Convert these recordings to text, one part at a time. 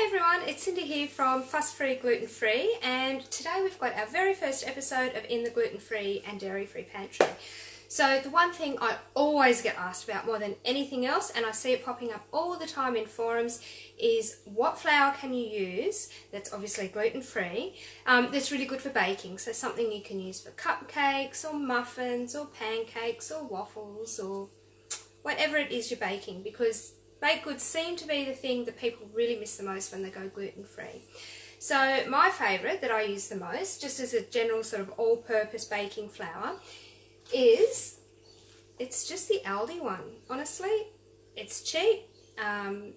everyone, it's Cindy here from Fuss-Free Gluten-free, and today we've got our very first episode of In the Gluten-free and Dairy-free Pantry. So the one thing I always get asked about more than anything else, and I see it popping up all the time in forums, is what flour can you use that's obviously gluten-free, that's really good for baking. So something you can use for cupcakes or muffins or pancakes or waffles or whatever it is you're baking, because baked goods seem to be the thing that people really miss the most when they go gluten-free. So my favourite that I use the most, just as a general sort of all-purpose baking flour, it's just the Aldi one. Honestly, it's cheap and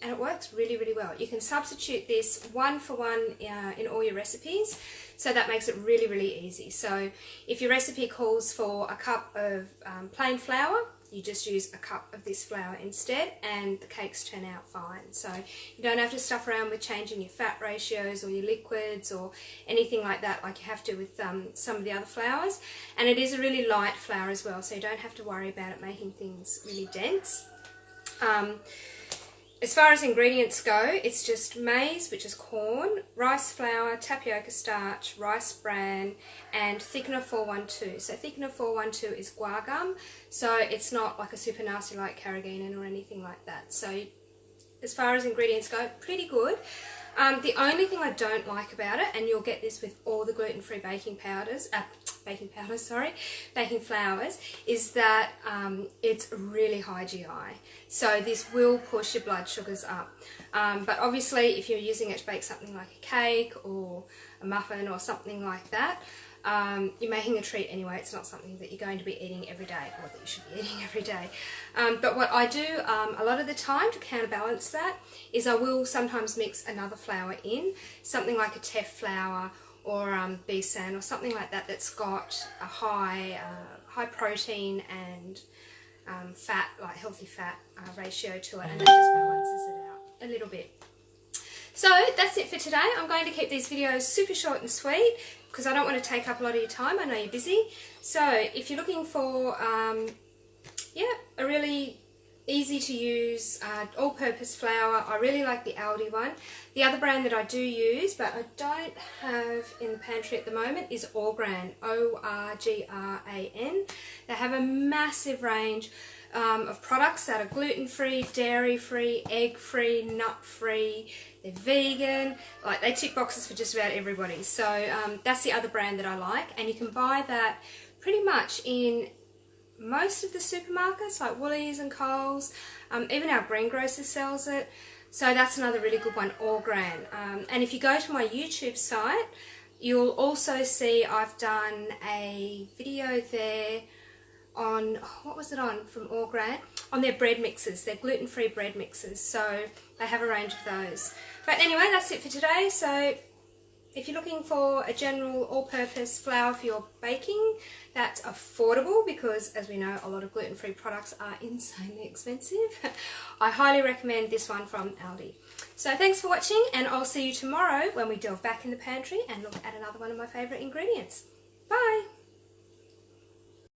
it works really, really well. You can substitute this one for one in all your recipes, so that makes it really, really easy. So if your recipe calls for a cup of plain flour, you just use a cup of this flour instead and the cakes turn out fine. So you don't have to stuff around with changing your fat ratios or your liquids or anything like that like you have to with some of the other flours. And it is a really light flour as well, so you don't have to worry about it making things really dense. As far as ingredients go, it's just maize, which is corn, rice flour, tapioca starch, rice bran, and thickener 412. So thickener 412 is guar gum, so it's not like a super nasty like carrageenan or anything like that. So as far as ingredients go, pretty good. The only thing I don't like about it, and you'll get this with all the gluten-free baking flours, is that it's really high GI. So this will push your blood sugars up. But obviously if you're using it to bake something like a cake or a muffin or something like that, you're making a treat anyway. It's not something that you're going to be eating every day, or that you should be eating every day. But what I do a lot of the time to counterbalance that is I will sometimes mix another flour in, something like a teff flour or besan or something like that, that's got a high protein and fat, like healthy fat ratio to it, and that just balances it out a little bit. So that's it for today. I'm going to keep these videos super short and sweet because I don't want to take up a lot of your time. I know you're busy. So if you're looking for a really easy to use all-purpose flour, I really like the Aldi one. The other brand that I do use but I don't have in the pantry at the moment is Orgran, O-R-G-R-A-N. They have a massive range of products that are gluten-free, dairy-free, egg-free, nut-free. They're vegan, like they tick boxes for just about everybody. So that's the other brand that I like, and you can buy that pretty much in most of the supermarkets like Woolies and Coles. Even our greengrocer sells it. So that's another really good one, Orgran. And if you go to my YouTube site, you'll also see I've done a video there on, what was it on, from Orgran, on their bread mixes, their gluten-free bread mixes. So they have a range of those. But anyway, that's it for today. So if you're looking for a general all-purpose flour for your baking that's affordable, because as we know a lot of gluten-free products are insanely expensive, I highly recommend this one from Aldi. So thanks for watching, and I'll see you tomorrow when we delve back in the pantry and look at another one of my favourite ingredients. Bye!